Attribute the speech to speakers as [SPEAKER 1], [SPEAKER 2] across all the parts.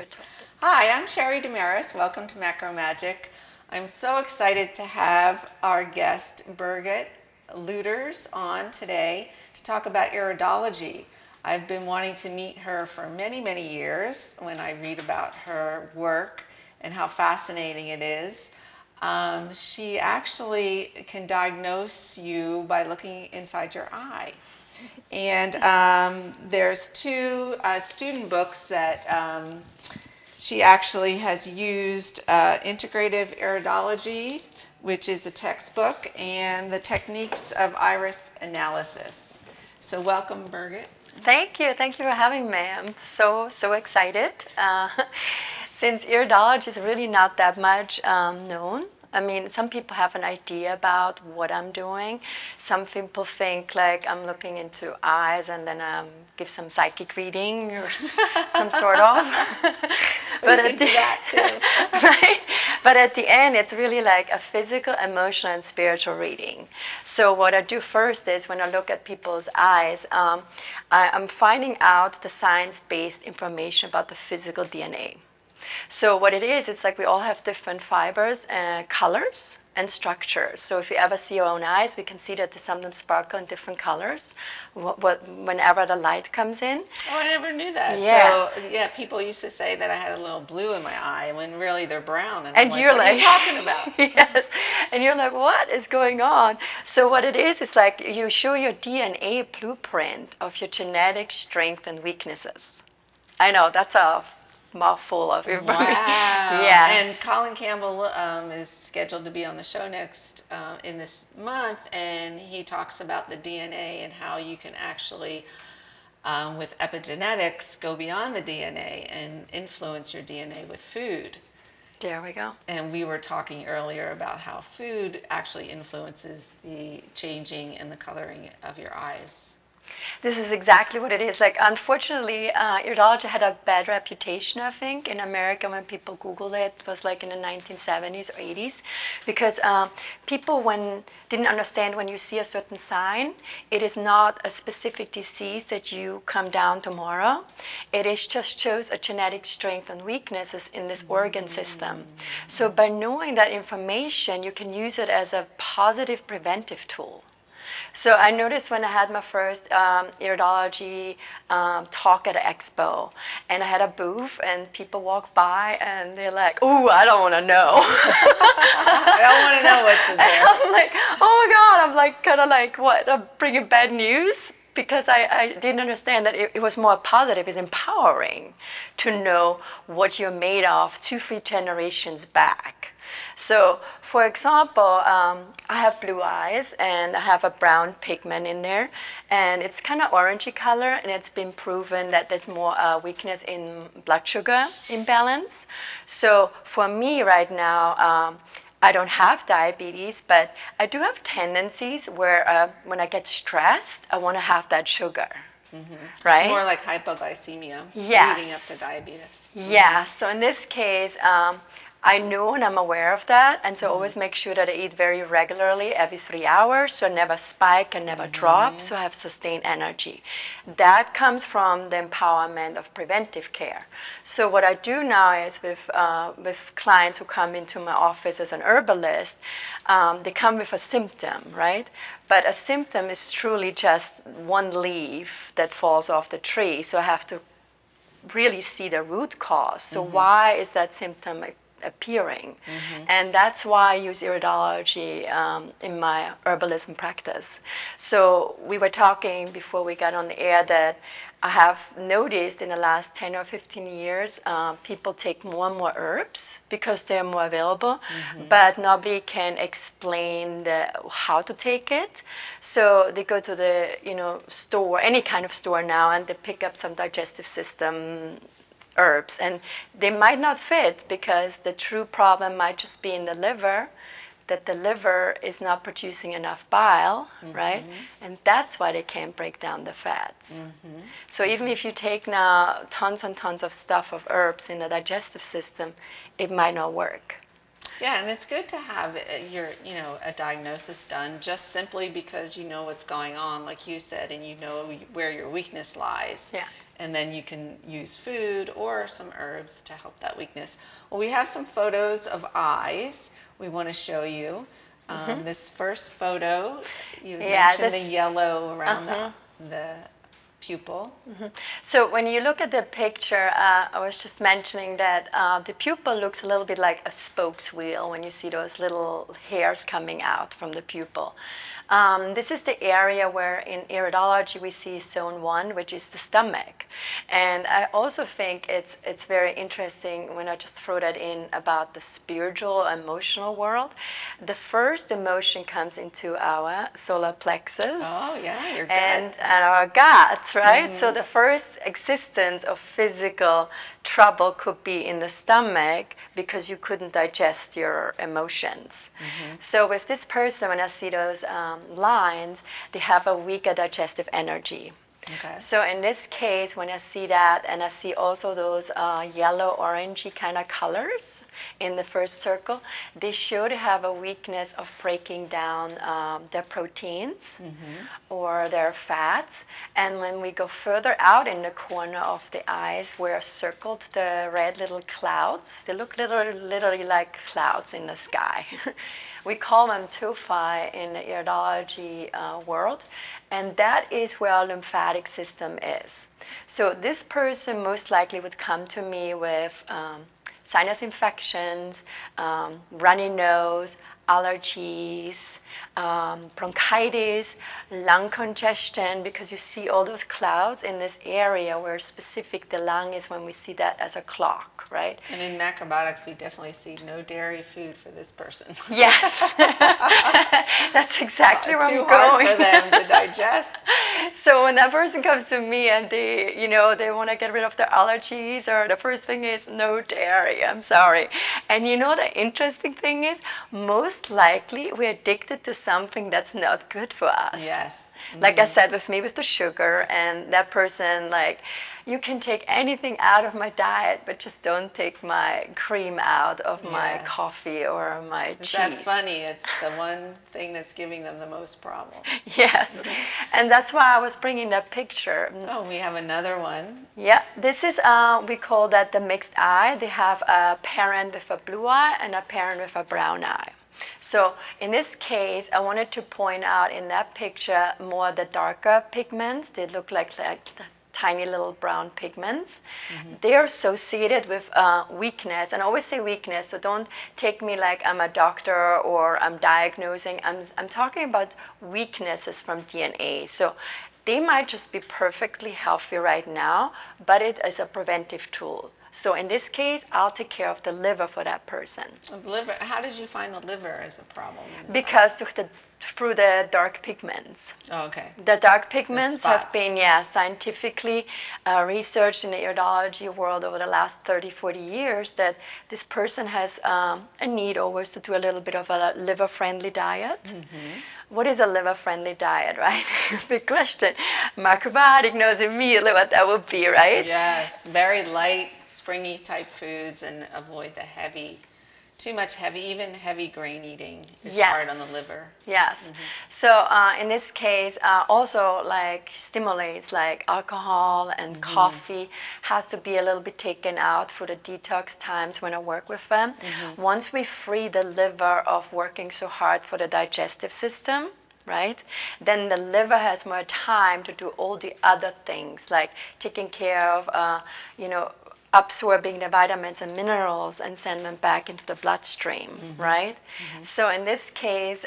[SPEAKER 1] your topic.
[SPEAKER 2] Hi, I'm Sherry Damaris. Welcome to Macro Magic. I'm so excited to have our guest Birgit Lueders on today to talk about iridology. I've been wanting to meet her for many, many years when I read about her work and how fascinating it is. She actually can diagnose you by looking inside your eye. And there's two student books that she actually has used, Integrative Iridology, which is a textbook, and the Techniques of Iris Analysis. So welcome, Birgit.
[SPEAKER 1] Thank you for having me. I'm so excited. Since iridology is really not that much known. I mean, some people have an idea about what I'm doing. Some people think like I'm looking into eyes and then give some psychic reading or some sort of.
[SPEAKER 2] But we can do that too.
[SPEAKER 1] Right? But at the end, it's really like a physical, emotional, and spiritual reading. So what I do first is when I look at people's eyes, I'm finding out the science-based information about the physical DNA. So what it is, it's like we all have different fibers and colors and structures. So if you ever see your own eyes, we can see that they sometimes sparkle in different colors whenever the light comes in.
[SPEAKER 2] Oh, I never knew that.
[SPEAKER 1] Yeah.
[SPEAKER 2] So, yeah, people used to say that I had a little blue in my eye when really they're brown. And
[SPEAKER 1] And
[SPEAKER 2] I'm
[SPEAKER 1] you're
[SPEAKER 2] what are you talking about?
[SPEAKER 1] Yes. And you're like, what is going on? So what it is, it's like you show your DNA blueprint of your genetic strengths and weaknesses. I know, that's a mouthful of information.
[SPEAKER 2] Wow.
[SPEAKER 1] Yeah.
[SPEAKER 2] And Colin Campbell is scheduled to be on the show next in this month, and he talks about the DNA and how you can actually, with epigenetics, go beyond the DNA and influence your DNA with food.
[SPEAKER 1] There we go.
[SPEAKER 2] And we were talking earlier about how food actually influences the changing and the coloring of your eyes.
[SPEAKER 1] This is exactly what it is. Like, unfortunately, iridology had a bad reputation, I think, in America when people Google it. It was like in the 1970s or 80s, because people didn't understand when you see a certain sign, it is not a specific disease that you come down tomorrow. It is just shows a genetic strength and weaknesses in this organ system. So by knowing that information, you can use it as a positive preventive tool. So I noticed when I had my first iridology talk at an expo, and I had a booth, and people walk by, and they're like, "Ooh, I don't want to know."
[SPEAKER 2] I don't want to know what's in there.
[SPEAKER 1] And I'm like, "Oh my God!" I'm like, kind of like, what? I'm bringing bad news. Because I didn't understand that it was more positive, it's empowering to know what you're made of 2-3 generations back. So, for example, I have blue eyes and I have a brown pigment in there, and it's kind of orangey color, and it's been proven that there's more weakness in blood sugar imbalance. So for me right now, I don't have diabetes, but I do have tendencies where when I get stressed, I want to have that sugar, right?
[SPEAKER 2] It's more like hypoglycemia
[SPEAKER 1] Yes.
[SPEAKER 2] leading up to diabetes.
[SPEAKER 1] Yeah, so in this case, I know and I'm aware of that, and so I always make sure that I eat very regularly, every 3 hours, so I never spike and never drop, so I have sustained energy. That comes from the empowerment of preventive care. So what I do now is with clients who come into my office as an herbalist, they come with a symptom, right? But a symptom is truly just one leaf that falls off the tree, so I have to really see the root cause. So why is that symptom appearing? And that's why I use iridology in my herbalism practice. So we were talking before we got on the air that I have noticed in the last 10 or 15 years, people take more and more herbs because they're more available, but nobody can explain how to take it. So they go to the store, any kind of store now, and they pick up some digestive system herbs, and they might not fit because the true problem might just be in the liver, that the liver is not producing enough bile, right? And that's why they can't break down the fats. So even if you take now tons and tons of stuff of herbs in the digestive system, it might not work.
[SPEAKER 2] Yeah, and it's good to have a diagnosis done just simply because you know what's going on, like you said, and you know where your weakness lies.
[SPEAKER 1] Yeah.
[SPEAKER 2] and then you can use food or some herbs to help that weakness. Well, we have some photos of eyes we want to show you. This first photo, you mentioned the yellow around the pupil.
[SPEAKER 1] So when you look at the picture, I was just mentioning that the pupil looks a little bit like a spokes wheel when you see those little hairs coming out from the pupil. This is the area where in iridology we see zone 1, which is the stomach. And I also think it's very interesting when I just throw that in about the spiritual, emotional world. The first emotion comes into our solar plexus.
[SPEAKER 2] Oh, yeah, your gut.
[SPEAKER 1] And our guts, right? So the first existence of physical trouble could be in the stomach because you couldn't digest your emotions. So with this person, when I see those lines, they have a weaker digestive energy.
[SPEAKER 2] Okay.
[SPEAKER 1] So in this case, when I see that, and I see also those yellow, orangey kind of colors in the first circle, they should have a weakness of breaking down their proteins or their fats. And when we go further out in the corner of the eyes, where circled the red little clouds, they look literally like clouds in the sky. We call them tophi in the iridology world, and that is where our lymphatic system is. So this person most likely would come to me with sinus infections, runny nose, allergies, bronchitis, lung congestion, because you see all those clouds in this area where specific the lung is when we see that as a clock, right?
[SPEAKER 2] And in macrobiotics, we definitely see no dairy food for this person.
[SPEAKER 1] Yes, that's exactly where I'm going.
[SPEAKER 2] Too hard for them to digest.
[SPEAKER 1] So when that person comes to me and they want to get rid of their allergies, or the first thing is no dairy, I'm sorry. And the interesting thing is, most likely we're addicted to something that's not good for us.
[SPEAKER 2] Yes.
[SPEAKER 1] Like I said, with me with the sugar, and that person, like, you can take anything out of my diet, but just don't take my cream out of my coffee or my cheese.
[SPEAKER 2] Is that funny? It's the one thing that's giving them the most problem.
[SPEAKER 1] Yes, and that's why I was bringing that picture.
[SPEAKER 2] Oh, we have another one.
[SPEAKER 1] Yeah, this is, we call that the mixed eye. They have a parent with a blue eye and a parent with a brown eye. So in this case, I wanted to point out in that picture more the darker pigments. They look like tiny little brown pigments. They are associated with weakness, and I always say weakness, so don't take me like I'm a doctor or I'm diagnosing. I'm talking about weaknesses from DNA. So they might just be perfectly healthy right now, but it is a preventive tool. So in this case, I'll take care of the liver for that person.
[SPEAKER 2] Liver. How did you find the liver as a problem?
[SPEAKER 1] Because through the dark pigments.
[SPEAKER 2] Oh, okay.
[SPEAKER 1] The dark pigments have been scientifically researched in the iridology world over the last 30, 40 years, that this person has a need always to do a little bit of a liver-friendly diet. What is a liver-friendly diet, right? Big question. Macrobiotic knows immediately what that would be, right?
[SPEAKER 2] Yes, very light, springy type foods, and avoid the too much even heavy grain eating is hard on the liver.
[SPEAKER 1] Yes. So in this case, also like stimulates like alcohol and coffee has to be a little bit taken out for the detox times when I work with them. Once we free the liver of working so hard for the digestive system, right, then the liver has more time to do all the other things, like taking care of, absorbing the vitamins and minerals and send them back into the bloodstream, right? So in this case,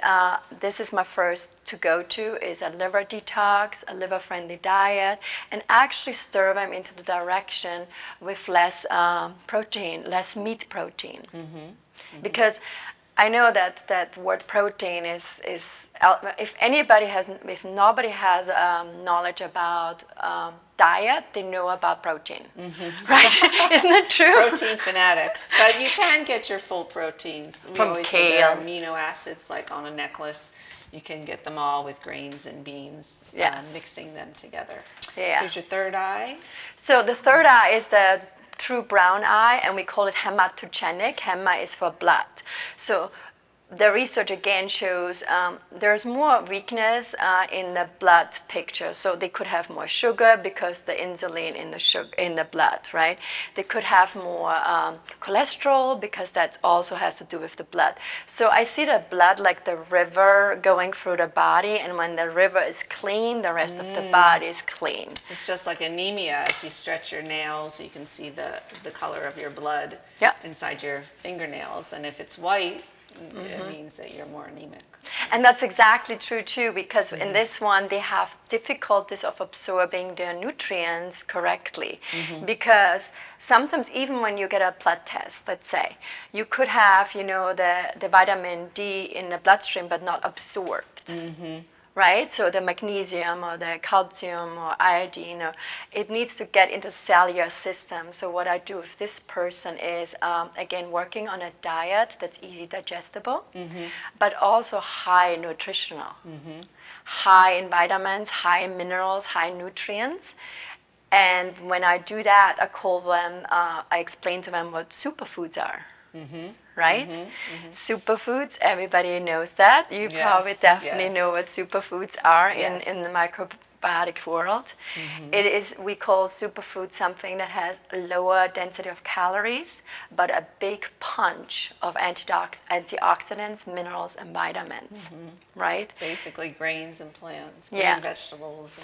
[SPEAKER 1] this is my first to go to is a liver detox, a liver-friendly diet, and actually stir them into the direction with less protein, less meat protein. Because I know that word protein is if nobody has knowledge about diet, they know about protein, right? Isn't that true?
[SPEAKER 2] Protein fanatics, but you can get your full proteins. We
[SPEAKER 1] From
[SPEAKER 2] always say there are amino acids like on a necklace. You can get them all with grains and beans, mixing them together. Here's your third eye.
[SPEAKER 1] So the third eye is the true brown eye, and we call it hematogenic. Hema is for blood. So the research again shows there's more weakness in the blood picture. So they could have more sugar because the insulin in the blood, right? They could have more cholesterol because that also has to do with the blood. So I see the blood like the river going through the body, and when the river is clean, the rest of the body is clean.
[SPEAKER 2] It's just like anemia. If you stretch your nails, you can see the color of your blood inside your fingernails. And if it's white, it means that you're more anemic.
[SPEAKER 1] And that's exactly true too, because in this one they have difficulties of absorbing their nutrients correctly. Because sometimes even when you get a blood test, let's say, you could have, the vitamin D in the bloodstream but not absorbed. Right? So the magnesium or the calcium or iodine, it needs to get into the cellular system. So what I do with this person is, again, working on a diet that's easy digestible, but also high nutritional, high in vitamins, high in minerals, high nutrients. And when I do that, I call them, I explain to them what superfoods are. Right? Superfoods, everybody knows that. You probably definitely know what superfoods are in the microbiotic world. It is, we call superfood something that has a lower density of calories, but a big punch of antioxidants, minerals, and vitamins. Right?
[SPEAKER 2] Basically grains and plants, green vegetables.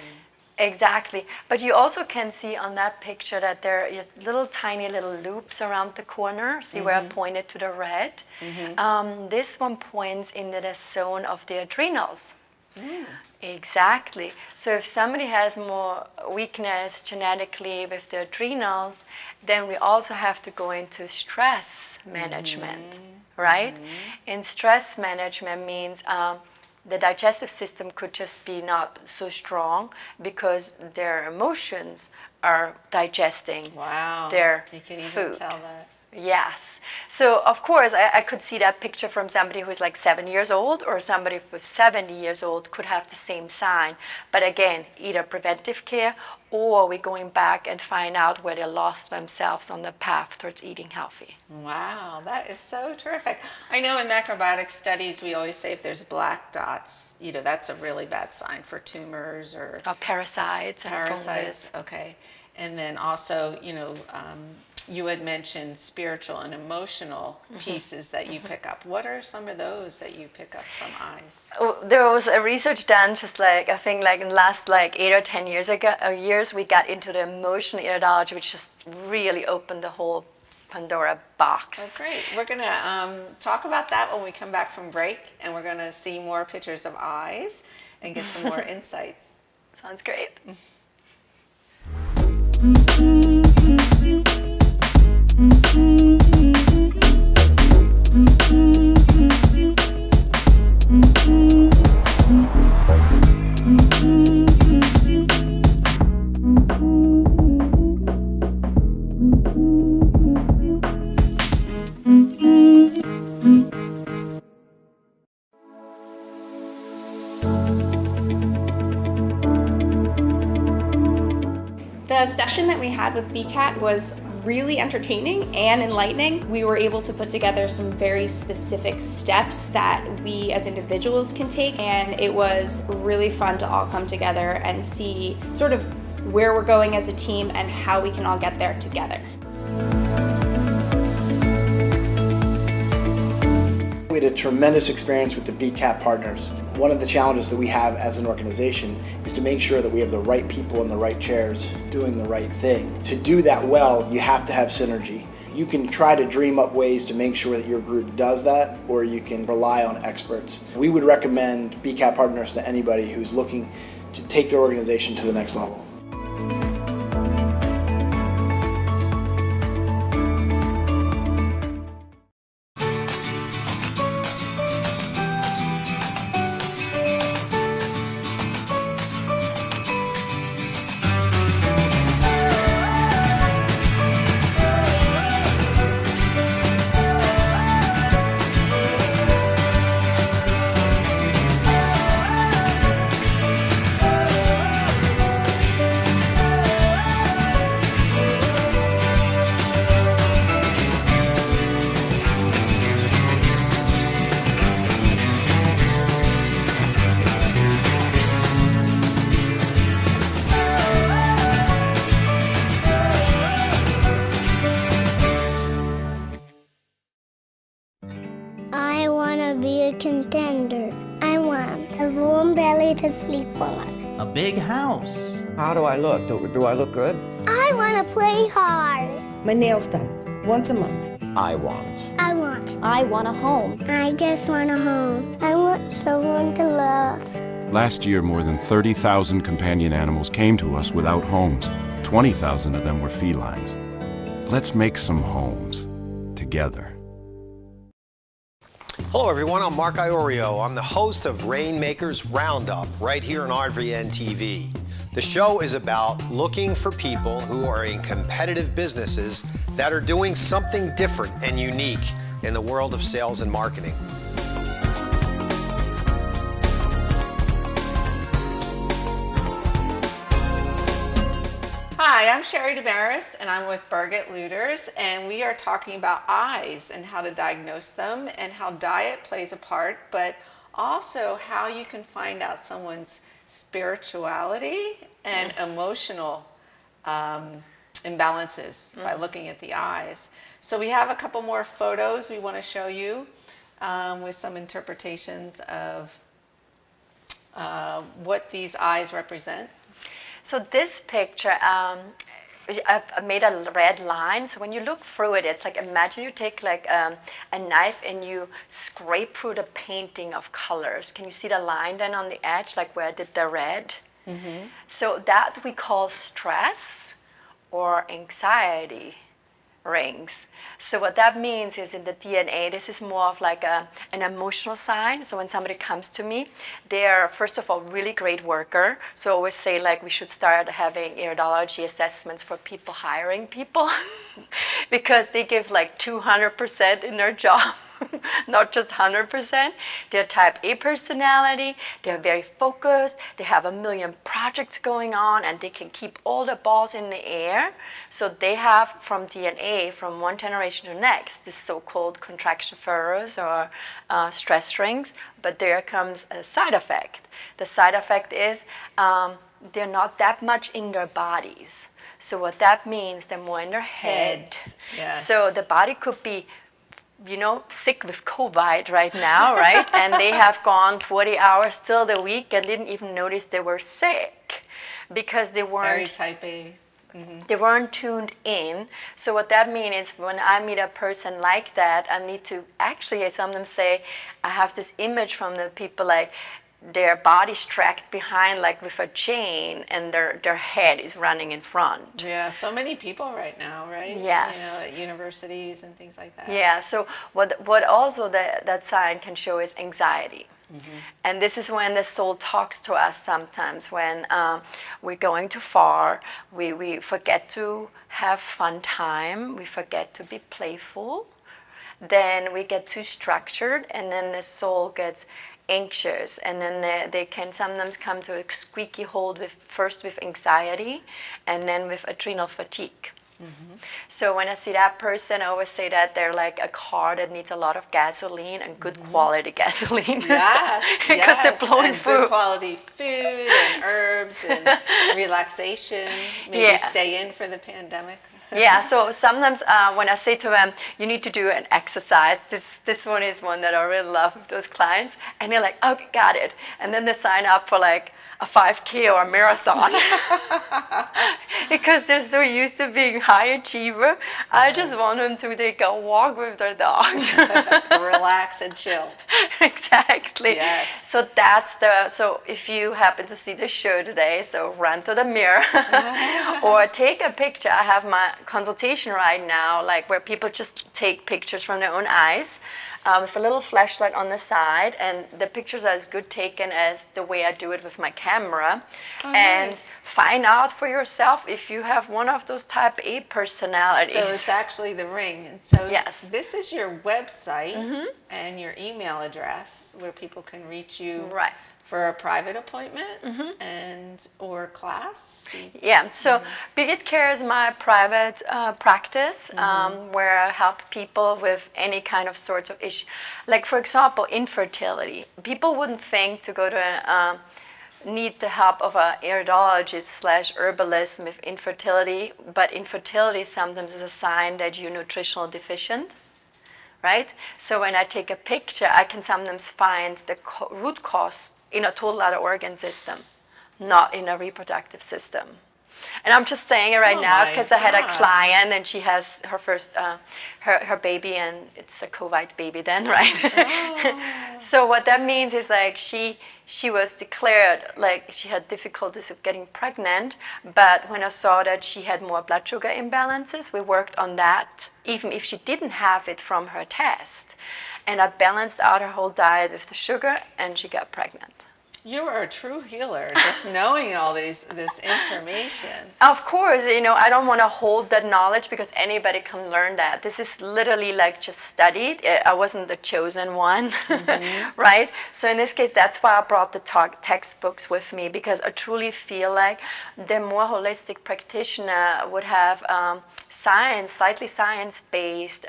[SPEAKER 1] Exactly. But you also can see on that picture that there are little tiny little loops around the corner. See where I pointed to the red? This one points into the zone of the adrenals. Exactly. So if somebody has more weakness genetically with the adrenals, then we also have to go into stress management, right? And stress management means the digestive system could just be not so strong because their emotions are digesting their
[SPEAKER 2] you can even
[SPEAKER 1] food.
[SPEAKER 2] tell that.
[SPEAKER 1] Yes. So of course I could see that picture from somebody who's like 7 years old, or somebody who's 70 years old could have the same sign. But again, either preventive care, or we're going back and find out where they lost themselves on the path towards eating healthy.
[SPEAKER 2] Wow, that is so terrific. I know in macrobiotic studies we always say if there's black dots, that's a really bad sign for tumors or
[SPEAKER 1] Parasites.
[SPEAKER 2] Parasites, okay. And then also, you had mentioned spiritual and emotional pieces that you pick up. What are some of those that you pick up from eyes?
[SPEAKER 1] Oh, there was a research done just like, I think like in the last 8 or 10 years we got into the emotional iridology, which just really opened the whole Pandora box.
[SPEAKER 2] Oh, great. We're going to talk about that when we come back from break, and we're going to see more pictures of eyes and get some more insights.
[SPEAKER 1] Sounds great.
[SPEAKER 3] The session that we had with BCAT was really entertaining and enlightening. We were able to put together some very specific steps that we as individuals can take, and it was really fun to all come together and see sort of where we're going as a team and how we can all get there together.
[SPEAKER 4] We had a tremendous experience with the BCAT partners. One of the challenges that we have as an organization is to make sure that we have the right people in the right chairs doing the right thing. To do that well, you have to have synergy. You can try to dream up ways to make sure that your group does that, or you can rely on experts. We would recommend BCAT partners to anybody who's looking to take their organization to the next level.
[SPEAKER 5] I want to be a contender. I want a warm belly to sleep on.
[SPEAKER 6] A big house.
[SPEAKER 7] How do I look? Do I look good?
[SPEAKER 5] I want to play hard.
[SPEAKER 8] My nails done once a month.
[SPEAKER 7] I want.
[SPEAKER 9] I want a home.
[SPEAKER 5] I just want a home. I want someone to love.
[SPEAKER 10] Last year, more than 30,000 companion animals came to us without homes. 20,000 of them were felines. Let's make some homes together.
[SPEAKER 11] Hello everyone, I'm Mark Iorio. I'm the host of Rainmakers Roundup right here on RVN TV. The show is about looking for people who are in competitive businesses that are doing something different and unique in the world of sales and marketing.
[SPEAKER 2] Hi, I'm Sherry Damaris, and I'm with Birgit Lueders, and we are talking about eyes and how to diagnose them and how diet plays a part, but also how you can find out someone's spirituality and emotional imbalances by looking at the eyes. So we have a couple more photos we want to show you with some interpretations of what these eyes represent.
[SPEAKER 1] So this picture, I've made a red line. So when you look through it, it's like, imagine you take like a knife and you scrape through the painting of colors. Can you see the line then on the edge, like where I did the red? Mm-hmm. So that we call stress or anxiety rings. So what that means is in the DNA, this is more of like an emotional sign. So when somebody comes to me, they're first of all really great worker. So I always say like we should start having iridology assessments for people hiring people because they give like 200% in their job. Not just 100%. They're type A personality, they're very focused, they have a million projects going on, and they can keep all the balls in the air. So they have from DNA, from one generation to the next, this so-called contraction furrows or stress rings, but there comes a side effect. The side effect is they're not that much in their bodies. So what that means, they're more in their head.
[SPEAKER 2] Yes.
[SPEAKER 1] So the body could be sick with COVID right now, right? And they have gone 40 hours till the week and didn't even notice they were sick because they weren't
[SPEAKER 2] Very type A. Mm-hmm.
[SPEAKER 1] They weren't tuned in. So what that means is when I meet a person like that, I need to actually, I sometimes say, I have this image from the people like their body's tracked behind like with a chain and their head is running in front.
[SPEAKER 2] Yeah, so many people right now, right?
[SPEAKER 1] Yes.
[SPEAKER 2] At universities and things like that.
[SPEAKER 1] Yeah, so what also that sign can show is anxiety. Mm-hmm. And this is when the soul talks to us sometimes, when we're going too far, we forget to have fun time, we forget to be playful, then we get too structured, and then the soul gets anxious, and then they can sometimes come to a squeaky halt first with anxiety and then with adrenal fatigue. Mm-hmm. So when I see that person, I always say that they're like a car that needs a lot of gasoline and good quality gasoline.
[SPEAKER 2] Yes,
[SPEAKER 1] because they're blowing
[SPEAKER 2] and
[SPEAKER 1] through.
[SPEAKER 2] Good quality food and herbs and relaxation. Maybe stay in for the pandemic.
[SPEAKER 1] Yeah, so sometimes when I say to them, you need to do an exercise, this one is one that I really love with those clients, and they're like, okay, got it. And then they sign up for like a 5K or a marathon because they're so used to being high achiever. I just want them to take a walk with their dog.
[SPEAKER 2] Relax and chill.
[SPEAKER 1] Exactly.
[SPEAKER 2] Yes.
[SPEAKER 1] So so if you happen to see the show today, so run to the mirror or take a picture. I have my consultation right now, like where people just take pictures from their own eyes. With a little flashlight on the side, and the pictures are as good taken as the way I do it with my camera. And
[SPEAKER 2] nice.
[SPEAKER 1] Find out for yourself if you have one of those type A personalities.
[SPEAKER 2] So it's actually the ring. And so
[SPEAKER 1] yes.
[SPEAKER 2] This is your website and your email address where people can reach you for a private appointment and or class.
[SPEAKER 1] Yeah, so Birgit Care is my private practice where I help people with any kind of sorts of issue. Like for example, infertility. People wouldn't think to go to need the help of an iridologist / herbalist with infertility, but infertility sometimes is a sign that you're nutritional deficient, right? So when I take a picture, I can sometimes find the root cause in a total other organ system, not in a reproductive system. And I'm just saying it right now because I had a client and she has her first, her baby, and it's a COVID baby then, right? Oh. So what that means is like she was declared like she had difficulties of getting pregnant, but when I saw that she had more blood sugar imbalances, we worked on that, even if she didn't have it from her test. And I balanced out her whole diet with the sugar, and she got pregnant.
[SPEAKER 2] You are a true healer, just knowing all this information.
[SPEAKER 1] Of course, I don't want to hold that knowledge because anybody can learn that. This is literally like just studied. I wasn't the chosen one, right? So in this case, that's why I brought the textbooks with me, because I truly feel like the more holistic practitioner would have slightly science-based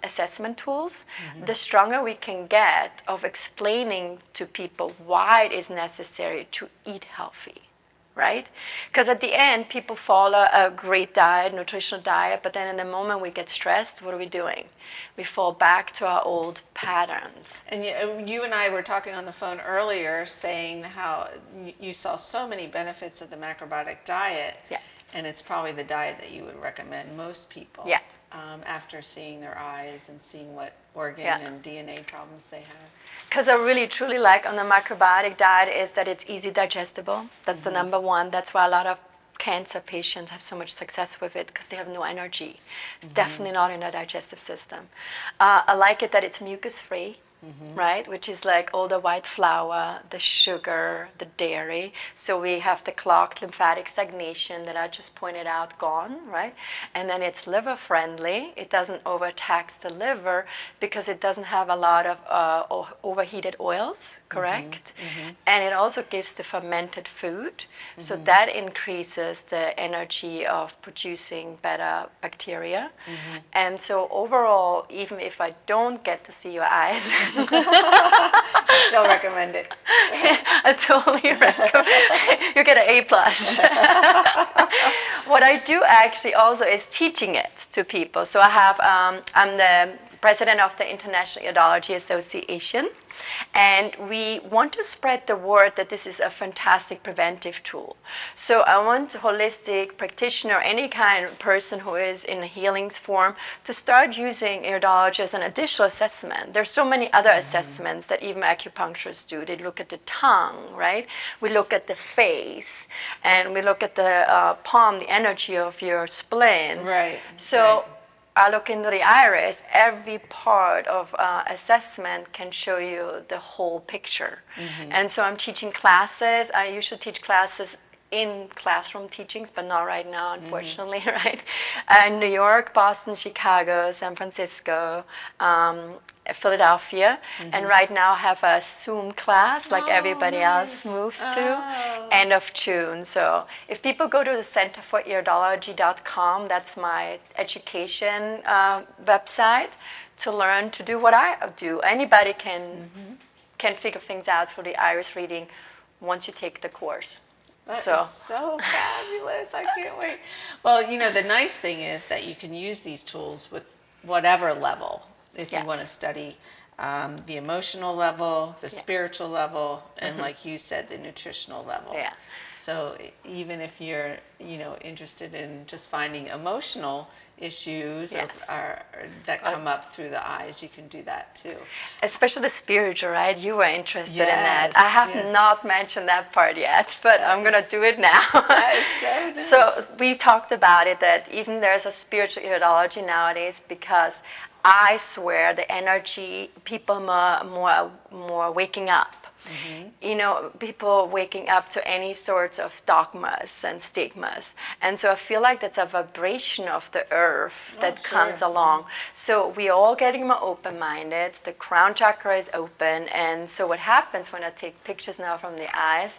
[SPEAKER 1] assessment tools, the stronger we can get of explaining to people why it is necessary to eat healthy, right? Because at the end, people follow a great diet, nutritional diet, but then in the moment we get stressed, what are we doing? We fall back to our old patterns.
[SPEAKER 2] And you and I were talking on the phone earlier saying how you saw so many benefits of the macrobiotic diet.
[SPEAKER 1] Yeah.
[SPEAKER 2] And it's probably the diet that you would recommend most people.
[SPEAKER 1] Yeah.
[SPEAKER 2] After seeing their eyes and seeing what organ and DNA problems they have.
[SPEAKER 1] Because I really truly like on the macrobiotic diet is that it's easy digestible. That's the number one. That's why a lot of cancer patients have so much success with it, because they have no energy. It's definitely not in the digestive system. I like it that it's mucus free. Right, which is like all the white flour, the sugar, the dairy. So we have the clogged lymphatic stagnation that I just pointed out gone, right? And then it's liver friendly. It doesn't overtax the liver because it doesn't have a lot of overheated oils, correct? And it also gives the fermented food. So that increases the energy of producing better bacteria. And so overall, even if I don't get to see your eyes,
[SPEAKER 2] still recommend it.
[SPEAKER 1] I totally recommend. You get an A+. What I do actually also is teaching it to people. So I have, I'm the president of the International Iridology Association, and we want to spread the word that this is a fantastic preventive tool. So I want holistic practitioner, any kind of person who is in a healings form, to start using iridology as an additional assessment. There's so many other assessments that even acupuncturists do. They look at the tongue, right? We look at the face, and we look at the palm, the energy of your spleen.
[SPEAKER 2] Right.
[SPEAKER 1] So I look into the iris. Every part of assessment can show you the whole picture. And so I'm teaching classes. I usually teach classes in classroom teachings, but not right now, unfortunately, right? New York, Boston, Chicago, San Francisco, Philadelphia, and right now have a Zoom class like everybody else moves to, end of June. So if people go to the centerforiridology.com, that's my education website, to learn to do what I do. Anybody can figure things out for the iris reading once you take the course.
[SPEAKER 2] That is so fabulous. I can't wait. Well, the nice thing is that you can use these tools with whatever level. If you want to study the emotional level, the spiritual level, and like you said, the nutritional level.
[SPEAKER 1] Yeah.
[SPEAKER 2] So even if you're, interested in just finding emotional issues that come up through the eyes, you can do that too.
[SPEAKER 1] Especially the spiritual, right? You were interested in that. I have not mentioned that part yet, but I'm going to do it now.
[SPEAKER 2] That is so nice.
[SPEAKER 1] So we talked about it, that even there's a spiritual iridology nowadays, because I swear the energy, people more waking up. People waking up to any sorts of dogmas and stigmas. And so I feel like that's a vibration of the earth that comes along. So we all getting more open-minded. The crown chakra is open. And so what happens when I take pictures now from the eyes,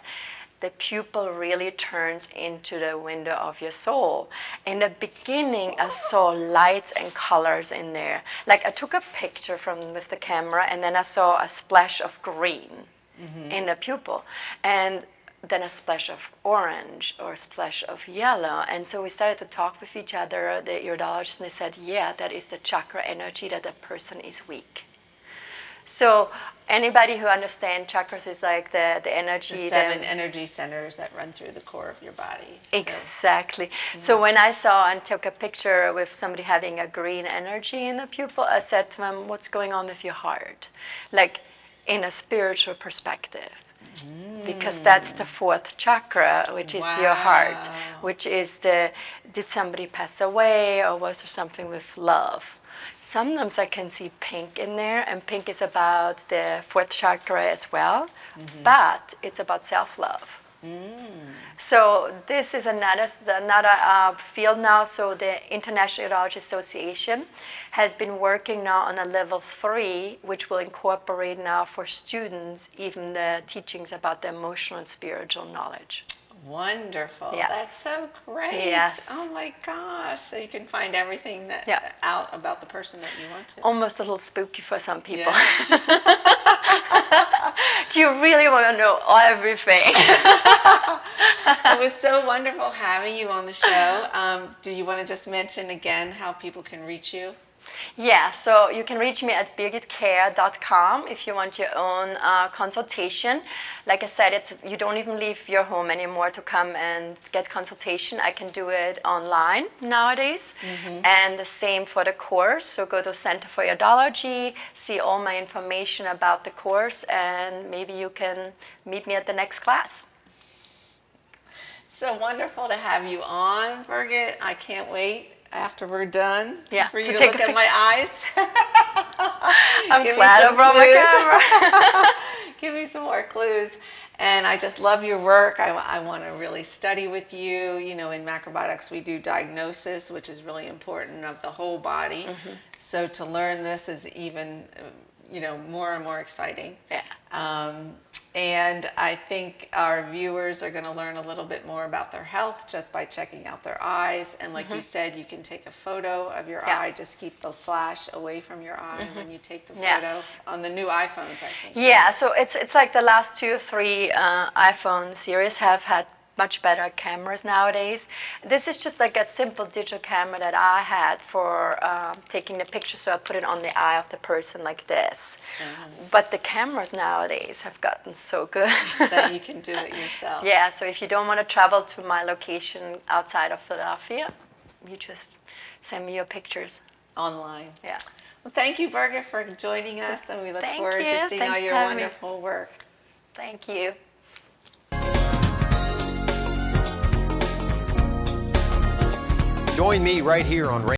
[SPEAKER 1] the pupil really turns into the window of your soul. In the beginning, I saw lights and colors in there. Like I took a picture with the camera, and then I saw a splash of green in the pupil. And then a splash of orange or a splash of yellow. And so we started to talk with each other, the iridologist, and they said, yeah, that is the chakra energy that the person is weak. So anybody who understands chakras is like the energy.
[SPEAKER 2] The 7 energy centers that run through the core of your body.
[SPEAKER 1] Exactly. So when I saw and took a picture with somebody having a green energy in the pupil, I said to them, what's going on with your heart? Like in a spiritual perspective. Because that's the 4th chakra, which is your heart, which is did somebody pass away, or was there something with love? Sometimes I can see pink in there, and pink is about the 4th chakra as well, but it's about self-love. So this is another field now. So the International Iridology Association has been working now on a level 3, which will incorporate now for students even the teachings about the emotional and spiritual knowledge.
[SPEAKER 2] Wonderful.
[SPEAKER 1] Yes.
[SPEAKER 2] That's so great.
[SPEAKER 1] Yes.
[SPEAKER 2] Oh my gosh. So you can find everything out about the person that you want to.
[SPEAKER 1] Almost a little spooky for some people.
[SPEAKER 2] Yes.
[SPEAKER 1] Do you really want to know everything?
[SPEAKER 2] It was so wonderful having you on the show. Do you want to just mention again how people can reach you?
[SPEAKER 1] Yeah, so you can reach me at birgitcare.com if you want your own consultation. Like I said, you don't even leave your home anymore to come and get consultation. I can do it online nowadays. And the same for the course. So go to Center for Iridology, see all my information about the course, and maybe you can meet me at the next class.
[SPEAKER 2] So wonderful to have you on, Birgit. I can't wait after we're done for you to look at my eyes.
[SPEAKER 1] I'm glad I brought my camera.
[SPEAKER 2] Give me some more clues. And I just love your work. I want to really study with you. You know, in macrobiotics, we do diagnosis, which is really important of the whole body. So to learn this is even, more and more exciting. And I think our viewers are going to learn a little bit more about their health just by checking out their eyes. And like you said, you can take a photo of your eye. Just keep the flash away from your eye when you take the photo on the new iPhones, I think.
[SPEAKER 1] Yeah, so it's like the last 2 or 3 iPhone series have had much better cameras nowadays. This is just like a simple digital camera that I had for taking the picture, so I put it on the eye of the person like this. But the cameras nowadays have gotten so good
[SPEAKER 2] that you can do it yourself.
[SPEAKER 1] Yeah, so if you don't want to travel to my location outside of Philadelphia, you just send me your pictures.
[SPEAKER 2] Online.
[SPEAKER 1] Yeah.
[SPEAKER 2] Well, thank you, Birgit, for joining us, and we look forward to seeing all your wonderful work.
[SPEAKER 1] Thank you.
[SPEAKER 11] Join me right here on